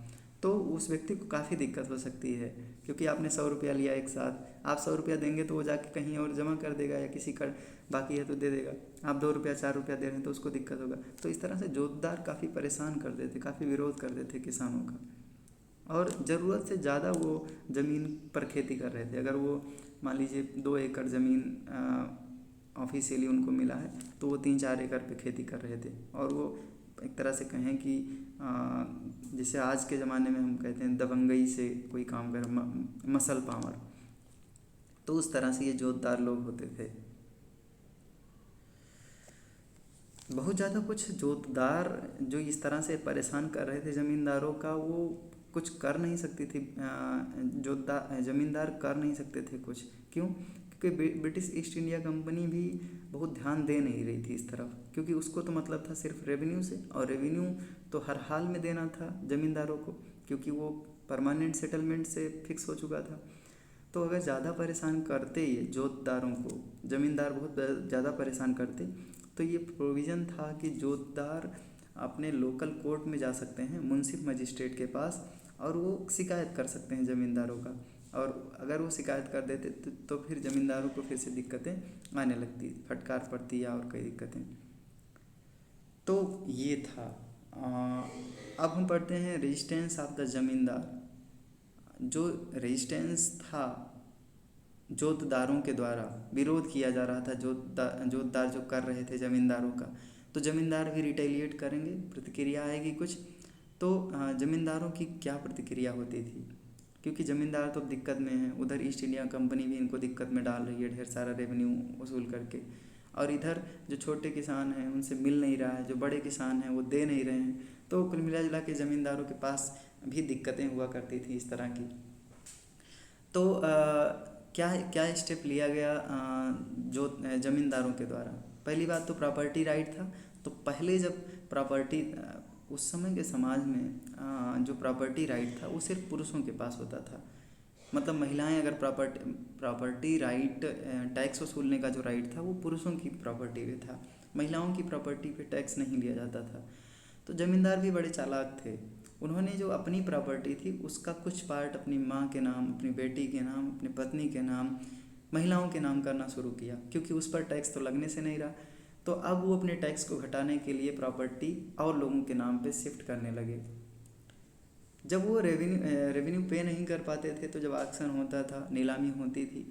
तो उस व्यक्ति को काफ़ी दिक्कत हो सकती है, क्योंकि आपने 100 रुपया लिया एक साथ, आप 100 रुपया देंगे तो वो जाके कहीं और जमा कर देगा, या किसी का बाकी है तो दे देगा। आप 2 रुपया 4 रुपया दे रहे हैं तो उसको दिक्कत होगा। तो इस तरह से जोतदार काफ़ी परेशान करते थे, काफ़ी विरोध करते थे किसानों का, और ज़रूरत से ज़्यादा वो ज़मीन पर खेती कर रहे थे। अगर वो मान लीजिए 2 एकड़ ज़मीन ऑफिशियली उनको मिला है तो वो 3-4 एकड़ पे खेती कर रहे थे, और वो एक तरह से कहें कि जैसे आज के ज़माने में हम कहते हैं दबंगई से कोई काम कर, मसल पावर, तो उस तरह से ये जोतदार लोग होते थे। बहुत ज़्यादा कुछ जोतदार जो इस तरह से परेशान कर रहे थे ज़मींदारों का, वो कुछ कर नहीं सकती थी, ज़मींदार कर नहीं सकते थे कुछ। क्यों? क्योंकि ब्रिटिश ईस्ट इंडिया कंपनी भी बहुत ध्यान दे नहीं रही थी इस तरफ, क्योंकि उसको तो मतलब था सिर्फ रेवेन्यू से, और रेवेन्यू तो हर हाल में देना था ज़मींदारों को, क्योंकि वो परमानेंट सेटलमेंट से फिक्स हो चुका था। तो अगर ज़्यादा परेशान करते ये जोतदारों को, ज़मींदार बहुत ज़्यादा परेशान करते, तो ये प्रोविज़न था कि जोतदार अपने लोकल कोर्ट में जा सकते हैं, मुंसिफ मजिस्ट्रेट के पास, और वो शिकायत कर सकते हैं ज़मींदारों का। और अगर वो शिकायत कर देते तो फिर ज़मींदारों को फिर से दिक्कतें आने लगती, फटकार पड़ती या और कई दिक्कतें। तो ये था अब हम पढ़ते हैं रेजिस्टेंस ऑफ द जमींदार। जो रेजिस्टेंस था जोतदारों के द्वारा, विरोध किया जा रहा था जोतदार जो कर रहे थे ज़मींदारों का, तो ज़मींदार भी रिटेलिएट करेंगे, प्रतिक्रिया आएगी कुछ। तो ज़मींदारों की क्या प्रतिक्रिया होती थी, क्योंकि ज़मींदार तो दिक्कत में हैं, उधर ईस्ट इंडिया कंपनी भी इनको दिक्कत में डाल रही है ढेर सारा रेवेन्यू वसूल करके, और इधर जो छोटे किसान हैं उनसे मिल नहीं रहा है, जो बड़े किसान हैं वो दे नहीं रहे हैं। तो कुल मिला जुला के ज़मींदारों के पास भी दिक्कतें हुआ करती थी इस तरह की। तो क्या क्या स्टेप लिया गया जो ज़मींदारों के द्वारा। पहली बात तो प्रॉपर्टी राइट था। तो पहले जब प्रॉपर्टी उस समय के समाज में जो प्रॉपर्टी राइट था वो सिर्फ पुरुषों के पास होता था। मतलब महिलाएं अगर प्रॉपर्टी राइट टैक्स वसूलने का जो राइट था वो पुरुषों की प्रॉपर्टी पे था, महिलाओं की प्रॉपर्टी पे टैक्स नहीं लिया जाता था। तो ज़मींदार भी बड़े चालाक थे। उन्होंने जो अपनी प्रॉपर्टी थी उसका कुछ पार्ट अपनी माँ के नाम, अपनी बेटी के नाम, अपनी पत्नी के नाम, महिलाओं के नाम करना शुरू किया, क्योंकि उस पर टैक्स तो लगने से नहीं रहा। तो अब वो अपने टैक्स को घटाने के लिए प्रॉपर्टी और लोगों के नाम पे शिफ्ट करने लगे। जब वो रेवेन्यू पे नहीं कर पाते थे, तो जब ऑक्शन होता था, नीलामी होती थी,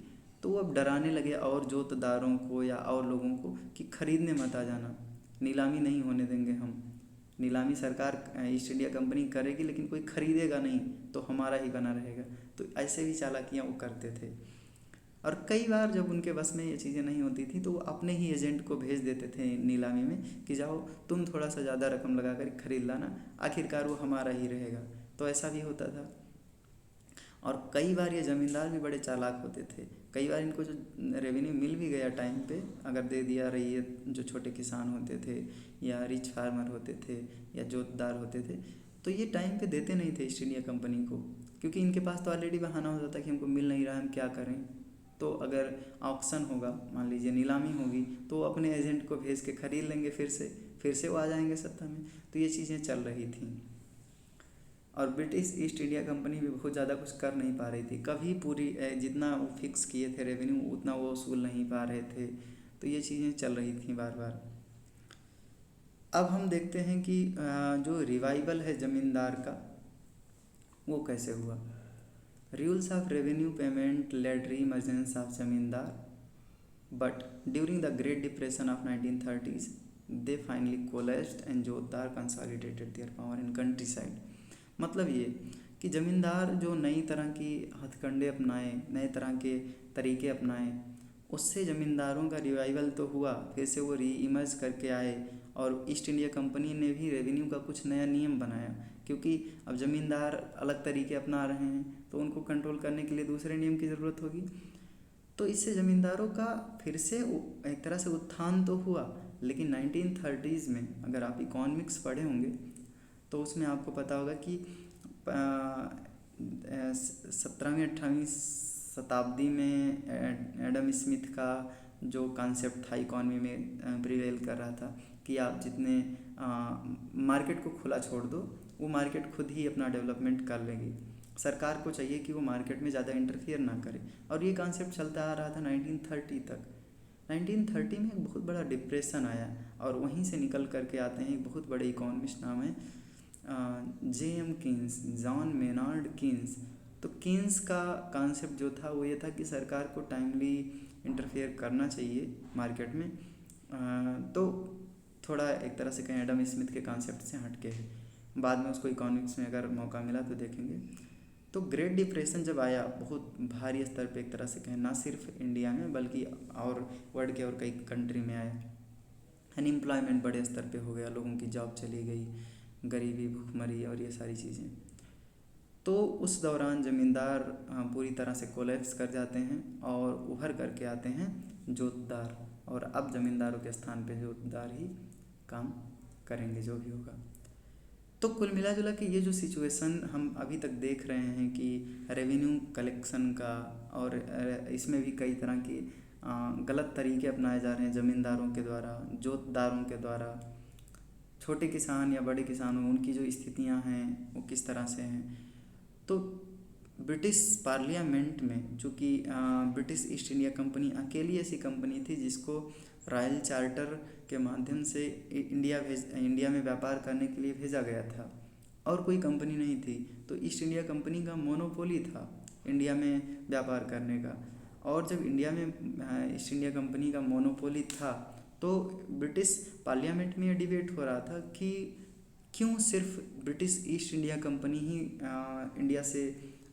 तो वो अब डराने लगे और जोतदारों को या और लोगों को कि खरीदने मत आ जाना, नीलामी नहीं होने देंगे हम। नीलामी सरकार ईस्ट इंडिया कंपनी करेगी लेकिन कोई खरीदेगा नहीं, तो हमारा ही बना रहेगा। तो ऐसे भी चालाकियाँ वो करते थे। और कई बार जब उनके बस में ये चीज़ें नहीं होती थी तो वो अपने ही एजेंट को भेज देते थे नीलामी में कि जाओ तुम थोड़ा सा ज़्यादा रकम लगा कर खरीद लाना, आखिरकार वो हमारा ही रहेगा। तो ऐसा भी होता था। और कई बार ये ज़मींदार भी बड़े चालाक होते थे। कई बार इनको जो रेवेन्यू मिल भी गया टाइम पे, अगर दे दिया रही है, जो छोटे किसान होते थे या रिच फार्मर होते थे या जोतदार होते थे, तो ये टाइम पे देते नहीं थे ईस्ट इंडिया कंपनी को, क्योंकि इनके पास तो ऑलरेडी बहाना होता था कि हमको मिल नहीं रहा, हम क्या करें। तो अगर ऑक्शन होगा, मान लीजिए नीलामी होगी, तो वो अपने एजेंट को भेज के खरीद लेंगे, फिर से वो आ जाएंगे सत्ता में। तो ये चीज़ें चल रही थी। और ब्रिटिश ईस्ट इंडिया कंपनी भी बहुत ज़्यादा कुछ कर नहीं पा रही थी, कभी पूरी जितना वो फिक्स किए थे रेवेन्यू उतना वो वसूल नहीं पा रहे थे। तो ये चीज़ें चल रही थी बार बार। अब हम देखते हैं कि जो रिवाइवल है ज़मींदार का वो कैसे हुआ। Rules of revenue payment led reemergence of zamindar, but during the Great Depression of 1930s they finally collapsed and jotedar consolidated their power in countryside. मतलब ये कि ज़मींदार जो नई तरह की हथकंडे अपनाए, नए तरह के तरीके अपनाए, उससे ज़मींदारों का रिवाइवल तो हुआ, फिर से वो री इमर्ज करके आए। और ईस्ट इंडिया कंपनी ने भी रेवेन्यू का कुछ नया नियम बनाया, क्योंकि अब ज़मींदार अलग तरीके अपना रहे हैं तो उनको कंट्रोल करने के लिए दूसरे नियम की ज़रूरत होगी। तो इससे ज़मींदारों का फिर से एक तरह से उत्थान तो हुआ। लेकिन 1930s में अगर आप इकोनॉमिक्स पढ़े होंगे तो उसमें आपको पता होगा कि 17वीं 18वीं शताब्दी में एडम स्मिथ का जो कॉन्सेप्ट था इकॉनमी में प्रिवेल कर रहा था कि आप जितने मार्केट को खुला छोड़ दो, वो मार्केट खुद ही अपना डेवलपमेंट कर लेगी। सरकार को चाहिए कि वो मार्केट में ज़्यादा इंटरफियर ना करे। और ये कॉन्सेप्ट चलता आ रहा था 1930 तक। 1930 में एक बहुत बड़ा डिप्रेशन आया और वहीं से निकल करके आते हैं एक बहुत बड़े इकोनॉमिस्ट, नाम है J.M. Keynes, John Maynard Keynes. तो कीन्स का कॉन्सेप्ट जो था वो ये था कि सरकार को टाइमली इंटरफेयर करना चाहिए मार्केट में। तो थोड़ा एक तरह से कहें एडम स्मिथ के कॉन्सेप्ट से हटके है। बाद में उसको इकोनॉमिक्स में अगर मौका मिला तो देखेंगे। तो ग्रेट डिप्रेशन जब आया बहुत भारी स्तर पे, एक तरह से कहें ना सिर्फ इंडिया में बल्कि और वर्ल्ड के और कई कंट्री में आया, अनएम्प्लॉयमेंट बड़े स्तर पे हो गया, लोगों की जॉब चली गई, गरीबी, भूखमरी और ये सारी चीज़ें। तो उस दौरान ज़मींदार पूरी तरह से कोलैप्स कर जाते हैं और उभर करके आते हैं जोतदार, और अब ज़मींदारों के स्थान पे जोतदार ही काम करेंगे जो भी होगा। तो कुल मिला जुला के ये जो सिचुएशन हम अभी तक देख रहे हैं कि रेवेन्यू कलेक्शन का, और इसमें भी कई तरह की गलत तरीके अपनाए जा रहे हैं ज़मींदारों के द्वारा, जोतदारों के द्वारा। छोटे किसान या बड़े किसान हो, उनकी जो स्थितियां हैं वो किस तरह से हैं। तो ब्रिटिश पार्लियामेंट में, चूँकि ब्रिटिश ईस्ट इंडिया कंपनी अकेली ऐसी कंपनी थी जिसको रॉयल चार्टर के माध्यम से इंडिया में व्यापार करने के लिए भेजा गया था और कोई कंपनी नहीं थी। तो ईस्ट इंडिया कंपनी का मोनोपोली था इंडिया में व्यापार करने का। और जब इंडिया में ईस्ट इंडिया कंपनी का मोनोपोली था तो ब्रिटिश पार्लियामेंट में ये डिबेट हो रहा था कि क्यों सिर्फ ब्रिटिश ईस्ट इंडिया कंपनी ही इंडिया से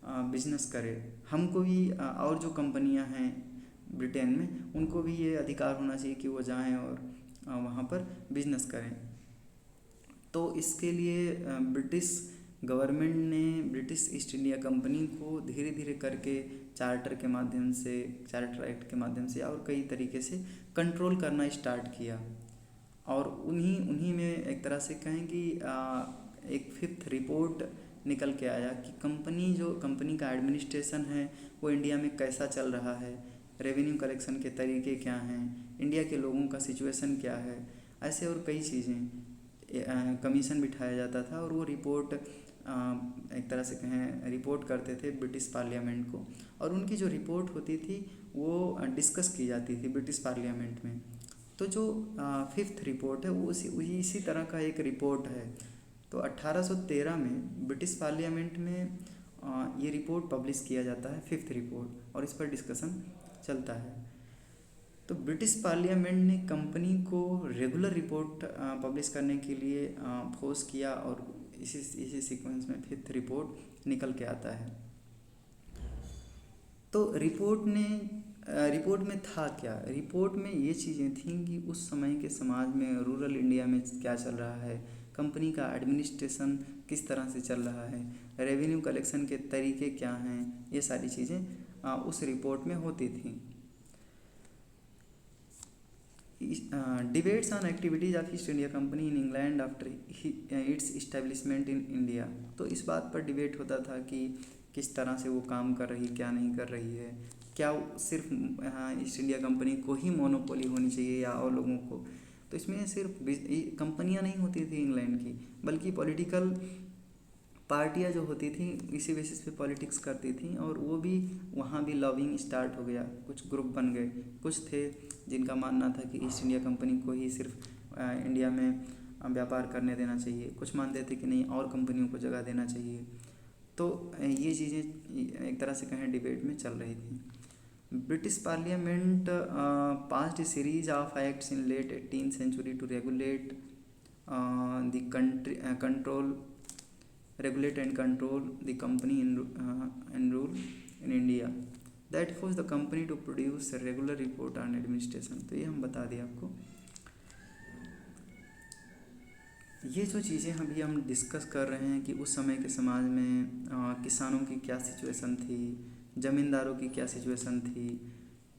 बिजनेस करे, हमको भी और जो कंपनियां हैं ब्रिटेन में उनको भी ये अधिकार होना चाहिए कि वो जाएं और वहाँ पर बिजनेस करें। तो इसके लिए ब्रिटिश गवर्नमेंट ने ब्रिटिश ईस्ट इंडिया कंपनी को धीरे धीरे करके चार्टर के माध्यम से, चार्टर एक्ट के माध्यम से और कई तरीके से कंट्रोल करना स्टार्ट किया। और उन्हीं में एक तरह से कहें कि एक 5th रिपोर्ट निकल के आया कि कंपनी का एडमिनिस्ट्रेशन है वो इंडिया में कैसा चल रहा है, रेवेन्यू कलेक्शन के तरीके क्या हैं, इंडिया के लोगों का सिचुएशन क्या है, ऐसे और कई चीज़ें। कमीशन बिठाया जाता था और वो रिपोर्ट एक तरह से कहें रिपोर्ट करते थे ब्रिटिश पार्लियामेंट को, और उनकी जो रिपोर्ट होती थी वो डिस्कस की जाती थी ब्रिटिश पार्लियामेंट में। तो जो 5th रिपोर्ट है वो इसी तरह का एक रिपोर्ट है। तो 1813 में ब्रिटिश पार्लियामेंट में ये रिपोर्ट पब्लिश किया जाता है 5th रिपोर्ट, और इस पर डिस्कशन चलता है। तो ब्रिटिश पार्लियामेंट ने कंपनी को रेगुलर रिपोर्ट पब्लिश करने के लिए फोर्स किया और इसी सीक्वेंस में 5th रिपोर्ट निकल के आता है। तो रिपोर्ट में था क्या? रिपोर्ट में ये चीज़ें थीं कि उस समय के समाज में, रूरल इंडिया में क्या चल रहा है, कंपनी का एडमिनिस्ट्रेशन किस तरह से चल रहा है, रेवेन्यू कलेक्शन के तरीके क्या हैं, ये सारी चीज़ें उस रिपोर्ट में होती थी। Debates on activities of east India company in England after it's establishment in India. तो इस बात पर डिबेट होता था कि किस तरह से वो काम कर रही, क्या नहीं कर रही है, क्या सिर्फ ईस्ट इंडिया कंपनी को ही मोनोपोली होनी चाहिए या और लोगों को। तो इसमें सिर्फ कंपनियां नहीं होती थी इंग्लैंड की, बल्कि पॉलिटिकल पार्टियां जो होती थी इसी बेसिस पे पॉलिटिक्स करती थी, और वो भी वहाँ भी लॉबिंग स्टार्ट हो गया, कुछ ग्रुप बन गए। कुछ थे जिनका मानना था कि ईस्ट इंडिया कंपनी को ही सिर्फ इंडिया में व्यापार करने देना चाहिए, कुछ मानते थे कि नहीं और कंपनियों को जगह देना चाहिए। तो ये चीज़ें एक तरह से कहें डिबेट में चल रही थी। British parliament passed series of acts in late 18th century to regulate the country control regulate and control the company and rule in India that forced the company to produce a regular report on administration। तो ये हम बता दें आपको, ये जो चीज़ें अभी हम डिस्कस कर रहे हैं कि उस समय के समाज में किसानों की क्या सिचुएशन थी, ज़मींदारों की क्या सिचुएशन थी,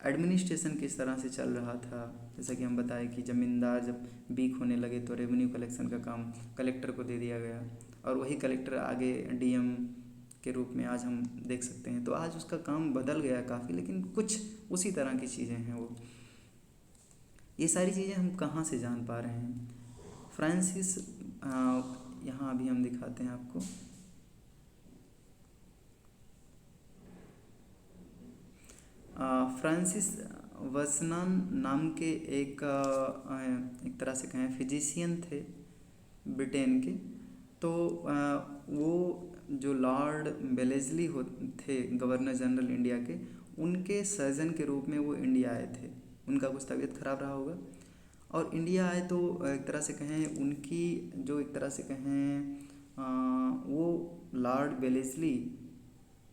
एडमिनिस्ट्रेशन किस तरह से चल रहा था। जैसा कि हम बताएं कि ज़मींदार जब वीक होने लगे तो रेवेन्यू कलेक्शन का काम कलेक्टर को दे दिया गया, और वही कलेक्टर आगे डीएम के रूप में आज हम देख सकते हैं। तो आज उसका काम बदल गया काफ़ी, लेकिन कुछ उसी तरह की चीज़ें हैं वो। ये सारी चीज़ें हम कहाँ से जान पा रहे हैं? फ्रांसिस, यहाँ अभी हम दिखाते हैं आपको, फ्रांसिस वसनान नाम के एक तरह से कहें फिजिशियन थे ब्रिटेन के। तो वो जो लॉर्ड बेलेस्ली थे गवर्नर जनरल इंडिया के, उनके सर्जन के रूप में वो इंडिया आए थे। उनका कुछ तबीयत ख़राब रहा होगा और इंडिया आए, तो एक तरह से कहें उनकी जो एक तरह से कहें वो लॉर्ड बेलेस्ली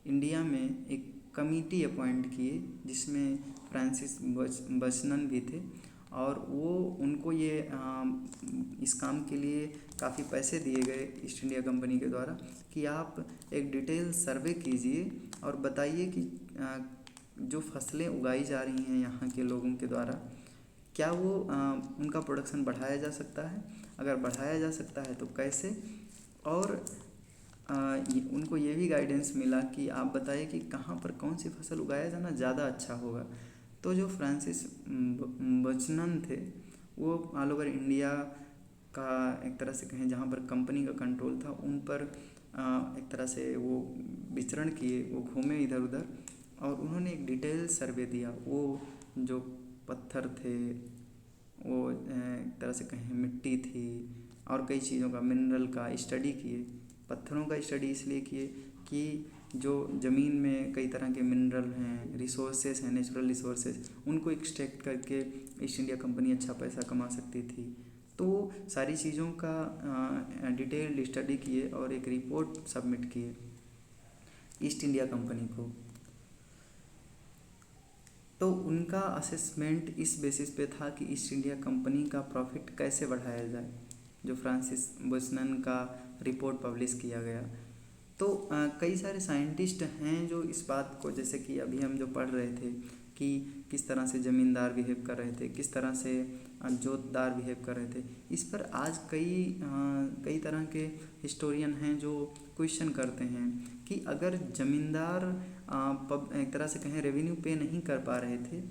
इंडिया में एक कमेटी अपॉइंट किए जिसमें फ्रांसिस बचनन भी थे, और वो उनको ये इस काम के लिए काफ़ी पैसे दिए गए ईस्ट इंडिया कंपनी के द्वारा कि आप एक डिटेल सर्वे कीजिए और बताइए कि जो फसलें उगाई जा रही हैं यहाँ के लोगों के द्वारा, क्या वो उनका प्रोडक्शन बढ़ाया जा सकता है, अगर बढ़ाया जा सकता है तो कैसे। और उनको ये भी गाइडेंस मिला कि आप बताइए कि कहाँ पर कौन सी फसल उगाया जाना ज़्यादा अच्छा होगा। तो जो फ्रांसिस बचनन थे वो ऑल ओवर इंडिया का एक तरह से कहें जहाँ पर कंपनी का कंट्रोल था उन पर एक तरह से वो विचरण किए, वो घूमे इधर उधर और उन्होंने एक डिटेल सर्वे दिया। वो जो पत्थर थे, वो एक तरह से कहें मिट्टी थी और कई चीज़ों का, मिनरल का स्टडी किए। पत्थरों का स्टडी इसलिए किए कि जो ज़मीन में कई तरह के मिनरल हैं, रिसोर्सेज हैं, नेचुरल रिसोर्सेज, उनको एक्सट्रैक्ट करके ईस्ट इंडिया कंपनी अच्छा पैसा कमा सकती थी। तो सारी चीज़ों का डिटेल्ड स्टडी किए और एक रिपोर्ट सबमिट किए ईस्ट इंडिया कंपनी को। तो उनका असेसमेंट इस बेसिस पे था कि ईस्ट इंडिया कंपनी का प्रॉफिट कैसे बढ़ाया जाए, जो फ्रांसिस बुचनन का रिपोर्ट पब्लिश किया गया। तो कई सारे साइंटिस्ट हैं जो इस बात को, जैसे कि अभी हम जो पढ़ रहे थे कि किस तरह से ज़मींदार बिहेव कर रहे थे, किस तरह से जोतदार बिहेव कर रहे थे, इस पर आज कई तरह के हिस्टोरियन हैं जो क्वेश्चन करते हैं कि अगर ज़मींदार एक तरह से कहें रेवेन्यू पे नहीं कर पा रहे थे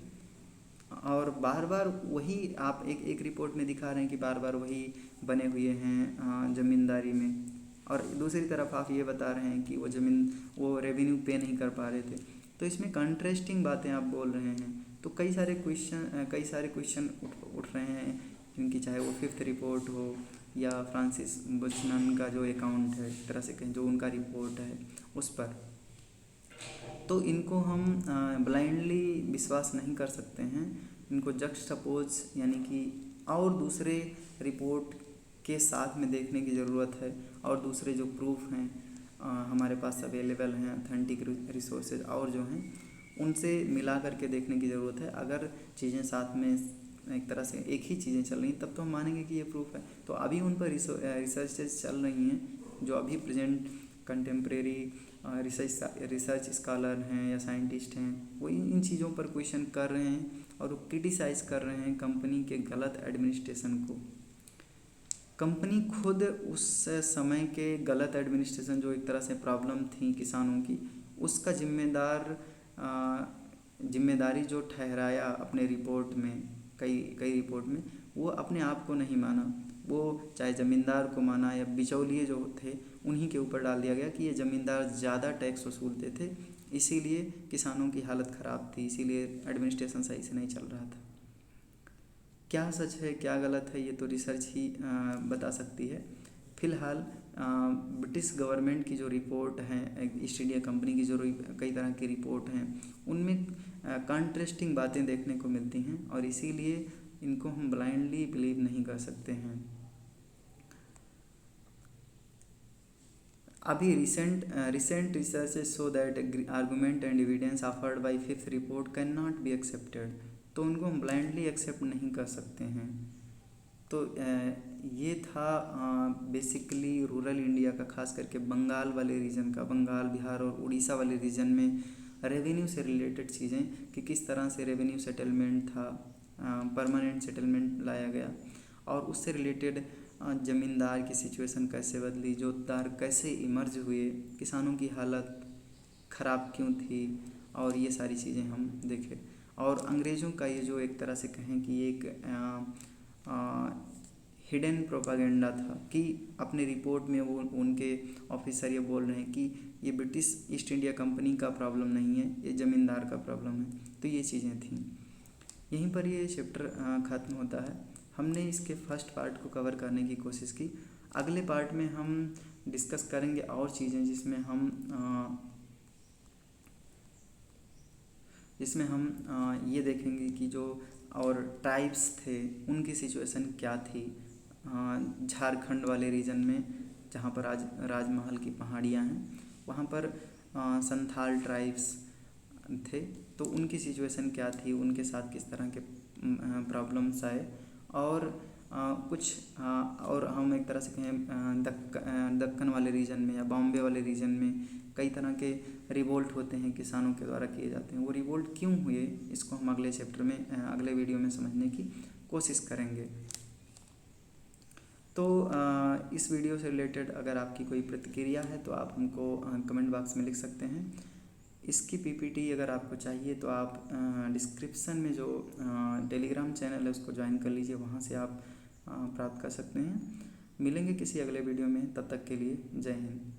और बार बार वही आप एक रिपोर्ट में दिखा रहे हैं कि बार बार वही बने हुए हैं ज़मींदारी में, और दूसरी तरफ आप ये बता रहे हैं कि वो रेवेन्यू पे नहीं कर पा रहे थे, तो इसमें कंट्रास्टिंग बातें आप बोल रहे हैं। तो कई सारे क्वेश्चन उठ रहे हैं, क्योंकि चाहे वो 5th रिपोर्ट हो या फ्रांसिस बुचनन का जो अकाउंट है, एक तरह से कहें जो उनका रिपोर्ट है उस पर, तो इनको हम ब्लाइंडली विश्वास नहीं कर सकते हैं। इनको जक्सटापोज यानी कि और दूसरे रिपोर्ट के साथ में देखने की ज़रूरत है, और दूसरे जो प्रूफ हैं हमारे पास अवेलेबल हैं, ऑथेंटिक रिसोर्सेज और जो हैं उनसे मिला करके देखने की ज़रूरत है। अगर चीज़ें साथ में एक तरह से एक ही चीज़ें चल रही तब तो हम मानेंगे कि ये प्रूफ है। तो अभी उन पर रिसर्चेज चल रही हैं जो अभी प्रेजेंट कंटेम्प्रेरी रिसर्च स्कॉलर हैं या साइंटिस्ट हैं, वो इन चीज़ों पर क्वेश्चन कर रहे हैं और वो क्रिटिसाइज़ कर रहे हैं कंपनी के गलत एडमिनिस्ट्रेशन को। कंपनी खुद उस समय के गलत एडमिनिस्ट्रेशन, जो एक तरह से प्रॉब्लम थी किसानों की, उसका जिम्मेदारी जो ठहराया अपने रिपोर्ट में, कई रिपोर्ट में, वो अपने आप को नहीं माना। वो चाहे ज़मींदार को माना या बिचौलिए जो थे उन्हीं के ऊपर डाल दिया गया कि ये ज़मींदार ज़्यादा टैक्स वसूलते थे, इसीलिए किसानों की हालत ख़राब थी, इसीलिए एडमिनिस्ट्रेशन सही से नहीं चल रहा था। क्या सच है क्या गलत है ये तो रिसर्च ही बता सकती है। फ़िलहाल ब्रिटिश गवर्नमेंट की जो रिपोर्ट है, ईस्ट इंडिया कंपनी की जो कई तरह की रिपोर्ट हैं, उनमें कॉन्ट्रास्टिंग बातें देखने को मिलती हैं और इसीलिए इनको हम ब्लाइंडली बिलीव नहीं कर सकते हैं। अभी recent researches show that argument and evidence offered by 5th report cannot be accepted, तो उनको हम ब्लाइंडली एक्सेप्ट नहीं कर सकते हैं। तो ये था बेसिकली रूरल इंडिया का, खास करके बंगाल वाले रीजन का, बंगाल, बिहार और उड़ीसा वाले रीजन में रेवेन्यू से रिलेटेड चीज़ें, कि किस तरह से रेवेन्यू सेटलमेंट था, परमानेंट सेटलमेंट लाया गया, और उससे रिलेटेड ज़मींदार की सिचुएशन कैसे बदली, जोतदार कैसे इमर्ज हुए, किसानों की हालत ख़राब क्यों थी, और ये सारी चीज़ें हम देखें। और अंग्रेज़ों का ये जो एक तरह से कहें कि एक हिडन प्रोपागेंडा था, कि अपने रिपोर्ट में वो उनके ऑफिसर ये बोल रहे हैं कि ये ब्रिटिश ईस्ट इंडिया कंपनी का प्रॉब्लम नहीं है, ये ज़मींदार का प्रॉब्लम है। तो ये चीज़ें थीं। यहीं पर ये चैप्टर ख़त्म होता है। हमने इसके फर्स्ट पार्ट को कवर करने की कोशिश की। अगले पार्ट में हम डिस्कस करेंगे और चीज़ें, जिसमें हम ये देखेंगे कि जो और ट्राइब्स थे उनकी सिचुएशन क्या थी झारखंड वाले रीजन में, जहाँ पर आज राजमहल की पहाड़ियाँ हैं, वहाँ पर संथाल ट्राइब्स थे, तो उनकी सिचुएशन क्या थी, उनके साथ किस तरह के प्रॉब्लम्स आए, और और हम एक तरह से कहें दक्कन वाले रीजन में या बॉम्बे वाले रीजन में कई तरह के रिवोल्ट होते हैं, किसानों के द्वारा किए जाते हैं। वो रिवोल्ट क्यों हुए, इसको हम अगले चैप्टर में, अगले वीडियो में समझने की कोशिश करेंगे। तो इस वीडियो से रिलेटेड अगर आपकी कोई प्रतिक्रिया है तो आप हमको कमेंट बॉक्स में लिख सकते हैं। इसकी पीपीटी अगर आपको चाहिए तो आप डिस्क्रिप्शन में जो टेलीग्राम चैनल है उसको ज्वाइन कर लीजिए, वहाँ से आप प्राप्त कर सकते हैं। मिलेंगे किसी अगले वीडियो में, तब तक के लिए जय हिंद।